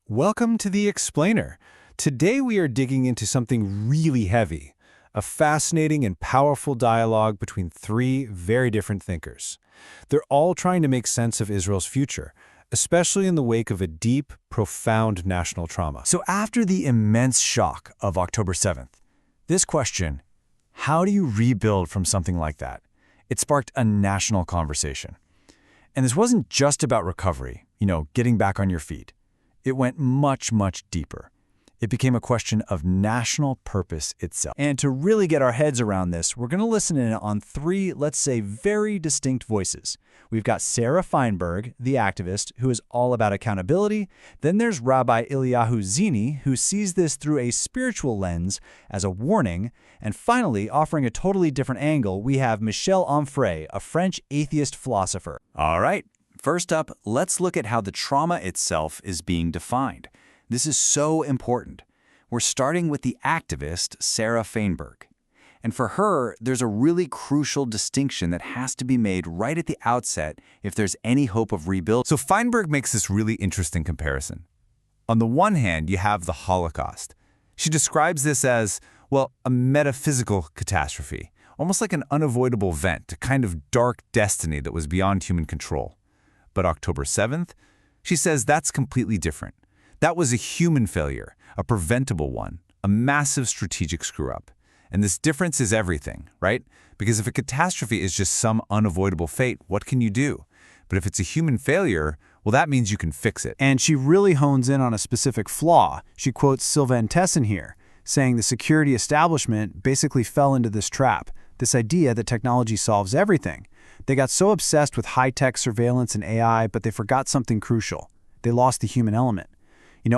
Welcome to The Explainer. Today we are digging into something really heavy, a fascinating and powerful dialogue between three very different thinkers. They're all trying to make sense of Israel's future, especially in the wake of a deep, profound national trauma. So after the immense shock of October 7th, this question, how do you rebuild from something like that? It sparked a national conversation. And this wasn't just about recovery, getting back on your feet. It went much, much deeper. It became a question of national purpose itself. And to really get our heads around this, we're going to listen in on three, let's say, very distinct voices. We've got Sarah Feinberg, the activist, who is all about accountability. Then there's Rabbi Eliyahu Zini, who sees this through a spiritual lens as a warning. And finally, offering a totally different angle, we have Michel Onfray, a French atheist philosopher. All right. First up, let's look at how the trauma itself is being defined. This is so important. We're starting with the activist, Sarah Feinberg. And for her, there's a really crucial distinction that has to be made right at the outset if there's any hope of rebuild. So Feinberg makes this really interesting comparison. On the one hand, you have the Holocaust. She describes this as, well, a metaphysical catastrophe, almost like an unavoidable event, a kind of dark destiny that was beyond human control. But October 7th, she says that's completely different. That was a human failure, a preventable one, a massive strategic screw-up. And this difference is everything, right? Because if a catastrophe is just some unavoidable fate, what can you do? But if it's a human failure, well, that means you can fix it. And she really hones in on a specific flaw. She quotes Sylvain Tesson here, saying the security establishment basically fell into this trap, this idea that technology solves everything. They got so obsessed with high-tech surveillance and AI, but they forgot something crucial. They lost the human element.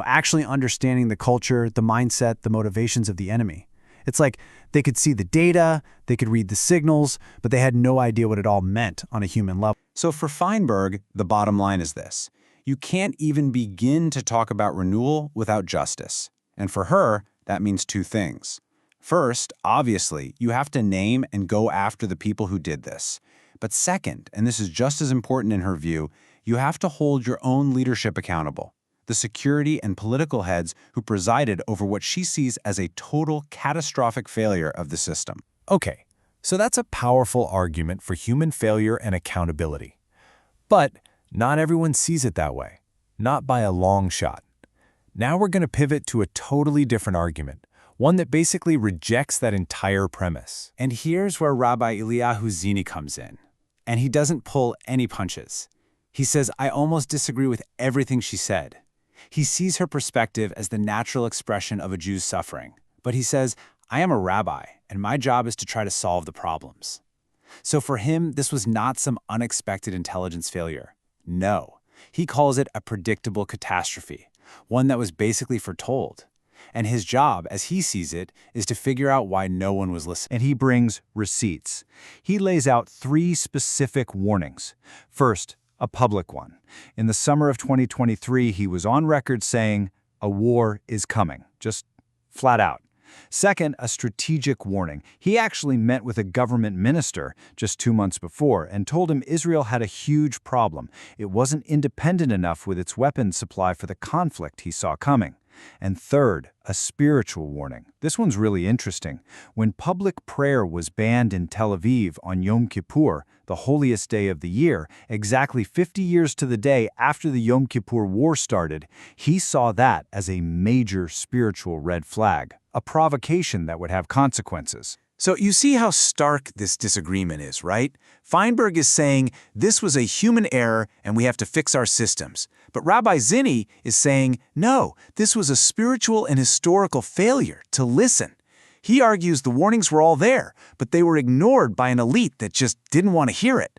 Actually understanding the culture, the mindset, the motivations of the enemy. It's like they could see the data, they could read the signals, but they had no idea what it all meant on a human level. So for Feinberg, the bottom line is this. You can't even begin to talk about renewal without justice. And for her, that means two things. First, obviously, you have to name and go after the people who did this. But second, and this is just as important in her view, you have to hold your own leadership accountable, the security and political heads who presided over what she sees as a total catastrophic failure of the system. Okay, so that's a powerful argument for human failure and accountability. But not everyone sees it that way, not by a long shot. Now we're going to pivot to a totally different argument, one that basically rejects that entire premise. And here's where Rabbi Eliyahu Zini comes in. And he doesn't pull any punches. He says, I almost disagree with everything she said. He sees her perspective as the natural expression of a Jew's suffering. But he says, I am a rabbi, and my job is to try to solve the problems. So for him, this was not some unexpected intelligence failure. No, he calls it a predictable catastrophe, one that was basically foretold. And his job, as he sees it, is to figure out why no one was listening. And he brings receipts. He lays out three specific warnings. First, a public one. In the summer of 2023, he was on record saying, a war is coming, just flat out. Second, a strategic warning. He actually met with a government minister just 2 months before and told him Israel had a huge problem. It wasn't independent enough with its weapons supply for the conflict he saw coming. And third, a spiritual warning. This one's really interesting. When public prayer was banned in Tel Aviv on Yom Kippur, the holiest day of the year, exactly 50 years to the day after the Yom Kippur War started, he saw that as a major spiritual red flag, a provocation that would have consequences. So you see how stark this disagreement is, right? Feinberg is saying this was a human error and we have to fix our systems. But Rabbi Zini is saying, no, this was a spiritual and historical failure to listen. He argues the warnings were all there, but they were ignored by an elite that just didn't want to hear it.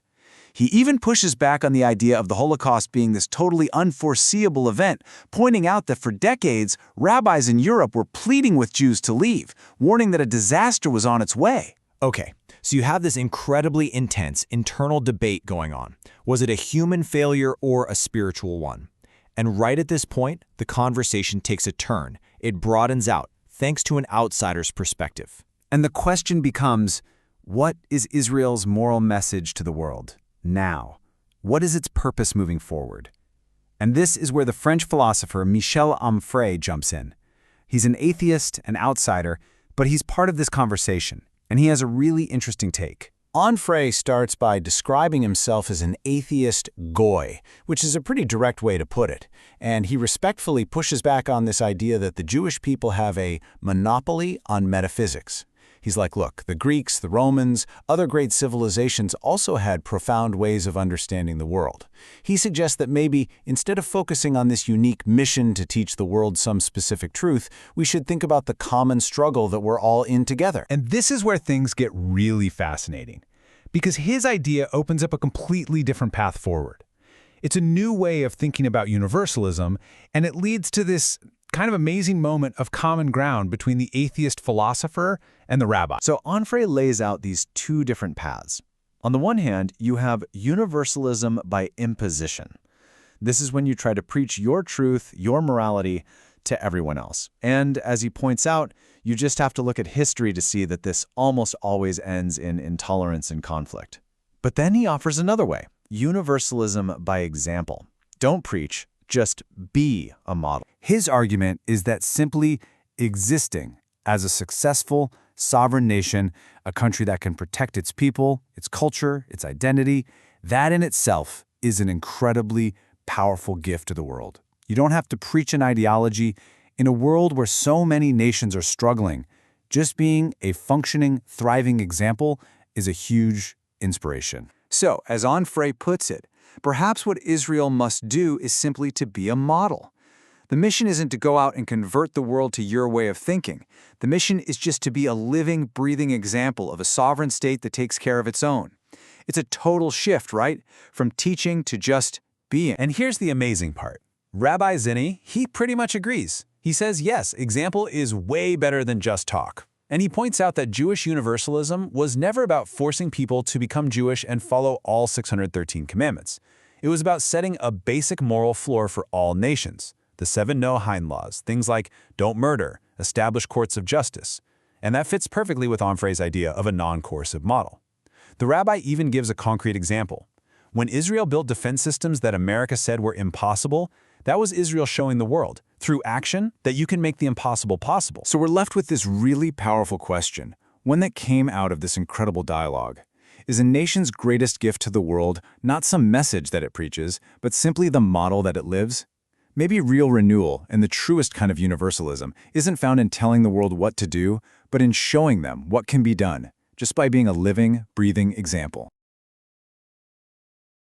He even pushes back on the idea of the Holocaust being this totally unforeseeable event, pointing out that for decades, rabbis in Europe were pleading with Jews to leave, warning that a disaster was on its way. Okay, so you have this incredibly intense internal debate going on. Was it a human failure or a spiritual one? And right at this point, the conversation takes a turn. It broadens out, thanks to an outsider's perspective. And the question becomes, what is Israel's moral message to the world now? What is its purpose moving forward? And this is where the French philosopher Michel Onfray jumps in. He's an atheist, an outsider, but he's part of this conversation, and he has a really interesting take. Onfray starts by describing himself as an atheist goy, which is a pretty direct way to put it, and he respectfully pushes back on this idea that the Jewish people have a monopoly on metaphysics. He's like, look, the Greeks, the Romans, other great civilizations also had profound ways of understanding the world. He suggests that maybe, instead of focusing on this unique mission to teach the world some specific truth, we should think about the common struggle that we're all in together. And this is where things get really fascinating, because his idea opens up a completely different path forward. It's a new way of thinking about universalism, and it leads to this kind of amazing moment of common ground between the atheist philosopher and the rabbi. So Onfray lays out these two different paths. On the one hand, you have universalism by imposition. This is when you try to preach your truth, your morality, to everyone else. And as he points out, you just have to look at history to see that this almost always ends in intolerance and conflict. But then he offers another way, universalism by example. Don't preach, just be a model. His argument is that simply existing as a successful, sovereign nation, a country that can protect its people, its culture, its identity, that in itself is an incredibly powerful gift to the world. You don't have to preach an ideology. In a world where so many nations are struggling, just being a functioning, thriving example is a huge inspiration. So, as Onfray puts it, perhaps what Israel must do is simply to be a model. The mission isn't to go out and convert the world to your way of thinking. The mission is just to be a living, breathing example of a sovereign state that takes care of its own. It's a total shift, right? From teaching to just being. And here's the amazing part. Rabbi Zini, he pretty much agrees. He says, yes, example is way better than just talk. And he points out that Jewish universalism was never about forcing people to become Jewish and follow all 613 commandments. It was about setting a basic moral floor for all nations. The 7 no-hind laws, things like don't murder, establish courts of justice. And that fits perfectly with Onfray's idea of a non-coercive model. The rabbi even gives a concrete example. When Israel built defense systems that America said were impossible, that was Israel showing the world, through action, that you can make the impossible possible. So we're left with this really powerful question, one that came out of this incredible dialogue. Is a nation's greatest gift to the world not some message that it preaches, but simply the model that it lives? Maybe real renewal, and the truest kind of universalism, isn't found in telling the world what to do, but in showing them what can be done, just by being a living, breathing example.